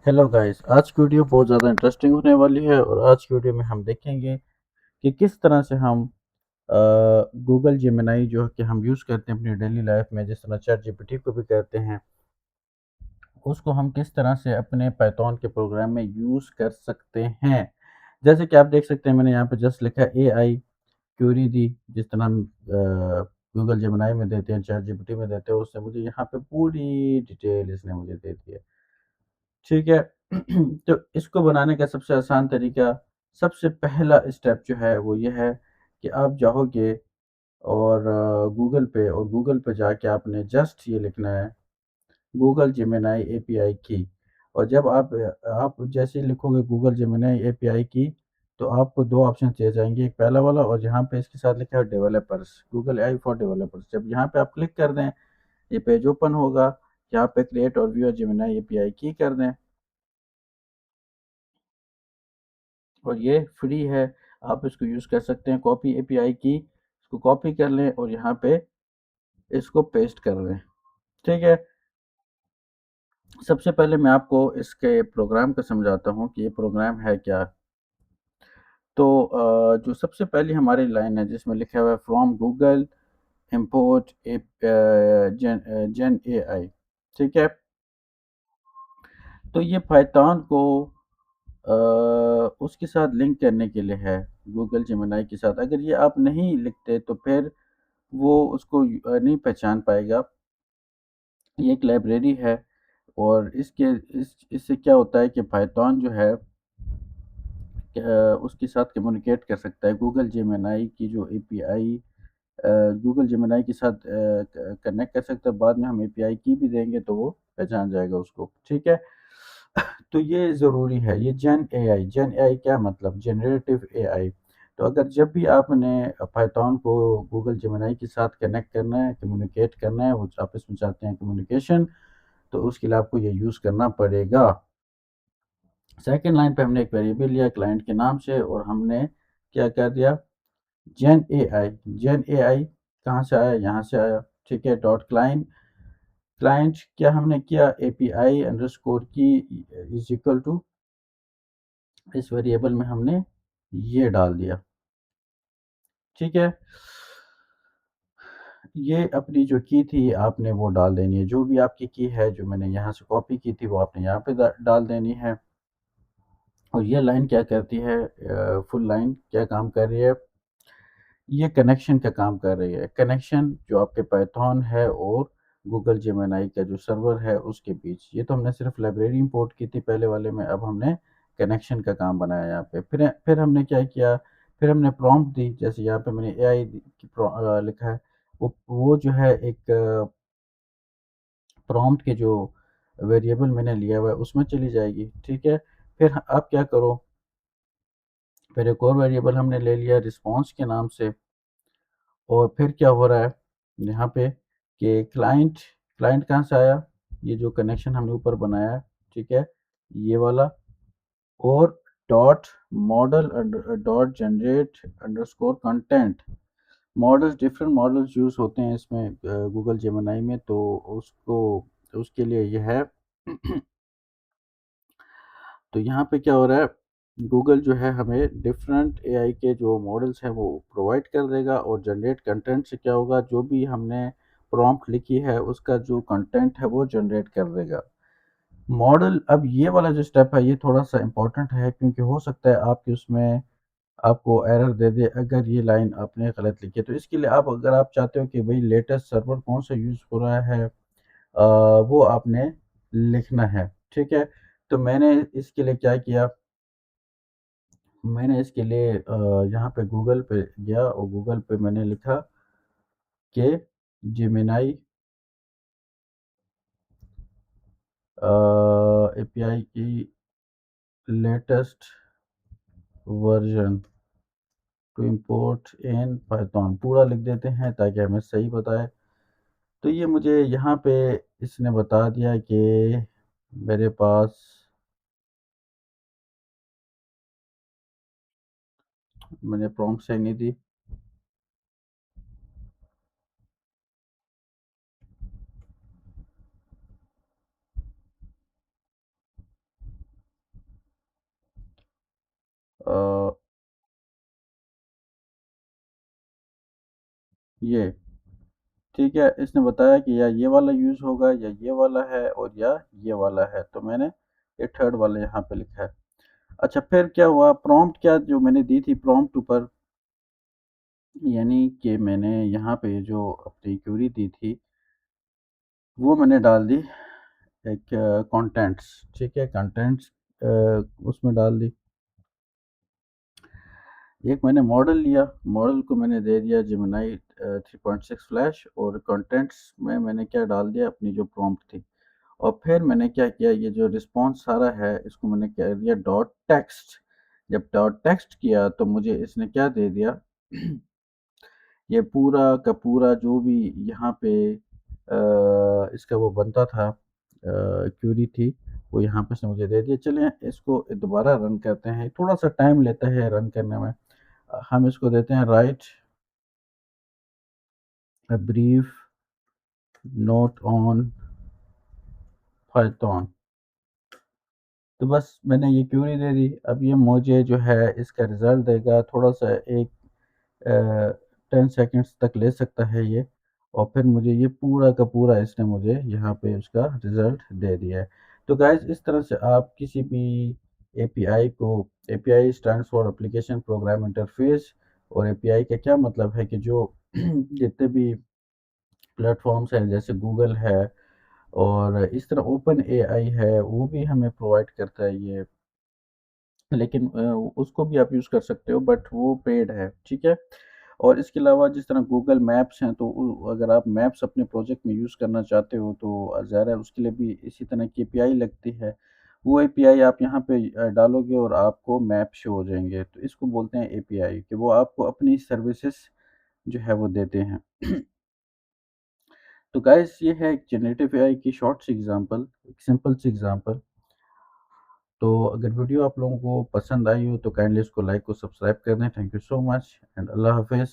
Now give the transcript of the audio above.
Hello guys, आज की video बहुत ज़्यादा इंटरेस्टिंग होने वाली है और आज की वीडियो में हम देखेंगे कि किस तरह से हम गूगल जेमिनाई जो है कि हम यूज़ करते हैं अपनी डेली लाइफ में, जिस तरह चैट जीपीटी को भी करते हैं, उसको हम किस तरह से अपने पाइथन के प्रोग्राम में यूज़ कर सकते हैं। जैसे कि आप देख सकते हैं, मैंने यहाँ पे जस्ट लिखा है एआई क्यूरी दी, जिस तरह हम गूगल जेमिनाई में देते हैं, चैट जीपीटी में देते हैं, उससे मुझे यहाँ पे पूरी डिटेल इसने मुझे दे दी है। ठीक है। तो इसको बनाने का सबसे आसान तरीका, सबसे पहला स्टेप जो है वो ये है कि आप जाओगे और गूगल पे जाके आपने जस्ट ये लिखना है गूगल जेमिनी एपीआई की। और जब आप जैसे ही लिखोगे गूगल जेमिनी एपीआई की, तो आपको 2 ऑप्शन दिए जाएँगे, एक पहला वाला और यहाँ पे इसके साथ लिखा है developers, Google AI for developers. जब यहाँ पे आप क्लिक कर दें, ये पेज ओपन होगा, यहाँ पे क्रिएट और व्यू जेमिनी एपीआई की कर दें। और ये फ्री है, आप इसको यूज़ कर सकते हैं। कॉपी एपीआई की, इसको कॉपी कर लें और यहाँ पे इसको पेस्ट कर दें। ठीक है। सबसे पहले मैं आपको इसके प्रोग्राम को समझाता हूँ कि ये प्रोग्राम है क्या। तो जो सबसे पहली हमारी लाइन है जिसमें लिखा हुआ है from Google import Gen AI. ठीक है। तो ये पाइथन को उसके साथ लिंक करने के लिए है, गूगल जेमिनी के साथ। अगर ये आप नहीं लिखते तो फिर वो उसको नहीं पहचान पाएगा। ये एक लाइब्रेरी है और इसके इस इससे क्या होता है कि पाइथन जो है उसके साथ कम्युनिकेट कर सकता है। गूगल जेमिनी की जो एपीआई गूगल जेमिनी के साथ कनेक्ट कर सकता है। बाद में हम एपीआई की भी देंगे तो वो पहचान जाएगा उसको। ठीक है। तो ये ज़रूरी है। ये जेन एआई क्या मतलब, जनरेटिव एआई। तो अगर जब भी आपने पाइथन को गूगल जेमिनी के साथ कनेक्ट करना है, कम्युनिकेट करना है, वो आपस में चाहते हैं कम्युनिकेशन, तो उसके लिए आपको ये यूज़ करना पड़ेगा। सेकंड लाइन पे हमने एक वेरिएबल लिया क्लाइंट के नाम से और हमने क्या कर दिया, जेन एआई कहाँ से आया, यहाँ से आया। ठीक है। डॉट क्लाइंट, क्लाइंट क्या हमने किया, एपीआई अंडरस्कोर की इज इक्वल टू, इस वेरिएबल में हमने ये डाल दिया। ठीक है। ये अपनी जो की थी आपने वो डाल देनी है, जो भी आपकी की है, जो मैंने यहाँ से कॉपी की थी वो आपने यहाँ पे डाल देनी है। और ये लाइन क्या करती है, फुल लाइन क्या काम कर रही है, ये कनेक्शन का काम कर रही है। कनेक्शन जो आपके पाइथन है और गूगल जेमिनी का जो सर्वर है उसके बीच। ये तो हमने सिर्फ लाइब्रेरी इंपोर्ट की थी पहले वाले में, अब हमने कनेक्शन का काम बनाया यहाँ पे। फिर हमने क्या किया, फिर हमने प्रॉम्प्ट दी। जैसे यहाँ पे मैंने एआई लिखा है, वो जो है एक प्रॉम्प्ट के जो वेरिएबल मैंने लिया हुआ है उसमें चली जाएगी। ठीक है। फिर आप क्या करो, फिर एक और वेरिएबल हमने ले लिया रिस्पॉन्स के नाम से। और फिर क्या हो रहा है यहाँ पे कि क्लाइंट कहाँ से आया, ये जो कनेक्शन हमने ऊपर बनाया है। ठीक है। ये वाला। और dot model dot generate underscore content. Models, different models use होते हैं इसमें गूगल जेमिनी में, तो उसको उसके लिए ये है। तो यहाँ पे क्या हो रहा है, गूगल जो है हमें डिफरेंट एआई के जो मॉडल्स हैं वो प्रोवाइड कर देगा। और जनरेट कंटेंट से क्या होगा, जो भी हमने प्रॉम्प्ट लिखी है उसका जो कंटेंट है वो जनरेट कर देगा मॉडल। अब ये वाला जो स्टेप है ये थोड़ा सा इम्पोर्टेंट है, क्योंकि हो सकता है आपके उसमें आपको एरर दे दे अगर ये लाइन आपने गलत लिखी है। तो इसके लिए आप, अगर आप चाहते हो कि भाई लेटेस्ट सर्वर कौन सा यूज़ हो रहा है, वो आपने लिखना है। ठीक है। तो मैंने इसके लिए क्या किया, मैंने इसके लिए यहाँ पे गूगल पे गया और गूगल पे मैंने लिखा कि जेमिनी एपीआई की latest version two import in Python, पूरा लिख देते हैं ताकि हमें सही बताए। तो ये मुझे यहाँ पे इसने बता दिया कि मेरे पास, मैंने प्रॉम्प्ट सही नहीं दी। ये, ठीक है? इसने बताया कि या ये वाला यूज़ होगा या ये वाला है और या ये वाला है, तो मैंने ये थर्ड वाला यहाँ पे लिखा है। अच्छा, फिर क्या हुआ, प्रॉम्प्ट क्या जो मैंने दी थी प्रॉम्प्ट ऊपर, यानी कि मैंने यहाँ पे जो अपनी क्वेरी दी थी, वो मैंने डाल दी एक कंटेंट्स, ठीक है? कंटेंट्स उसमें डाल दी। एक मैंने मॉडल लिया, मॉडल को मैंने दे दिया जेमिनी 3.6 फ्लैश, और कंटेंट्स में मैंने क्या डाल दिया, अपनी जो प्रॉम्प्ट थी। और फिर मैंने क्या किया, ये जो रिस्पॉन्स सारा है इसको मैंने क्या दिया, डॉट टेक्स्ट। जब डॉट टेक्स्ट किया तो मुझे इसने क्या दे दिया, ये पूरा का पूरा जो भी यहाँ पे इसका वो बनता था, क्यूरी थी, वो यहाँ पे इसने मुझे दे दिया। चलिए इसको दोबारा रन करते हैं, थोड़ा सा टाइम लेता है रन करने में। हम इसको देते हैं right a brief note on Python. तो बस मैंने ये क्वेरी दे दी। अब ये मुझे जो है इसका रिज़ल्ट देगा, थोड़ा-सा एक 10 सेकंड्स तक ले सकता है ये, और फिर मुझे ये पूरा का पूरा इसने मुझे यहाँ पे उसका रिज़ल्ट दे दिया है। तो गाइज़ इस तरह से आप किसी भी एपीआई को, API stands for application program interface, और एपीआई का क्या मतलब है कि जो जितने भी प्लेटफ़ॉर्म्स हैं जैसे गूगल है, और इस तरह ओपन एआई है, वो भी हमें प्रोवाइड करता है ये, लेकिन उसको भी आप यूज़ कर सकते हो बट वो पेड है, ठीक है? और इसके अलावा जिस तरह गूगल मैप्स हैं, तो अगर आप मैप्स अपने प्रोजेक्ट में यूज़ करना चाहते हो तो ज़ाहिर है उसके लिए भी इसी तरह की एपीआई लगती है। वो एपीआई आप यहाँ पे डालोगे और आपको मैप शो हो जाएँगे, तो इसको बोलते हैं एपीआई, कि वो आपको अपनी सर्विसेज़ जो है वो देते हैं। तो गाइस ये है एक जनरेटिव एआई की शॉर्ट सी एग्ज़ाम्पल, एक सिंपल सी एग्ज़ाम्पल। तो अगर वीडियो आप लोगों को पसंद आई हो तो काइंडली इसको लाइक और सब्सक्राइब कर दें। Thank you so much and अल्लाह हाफ़िज़।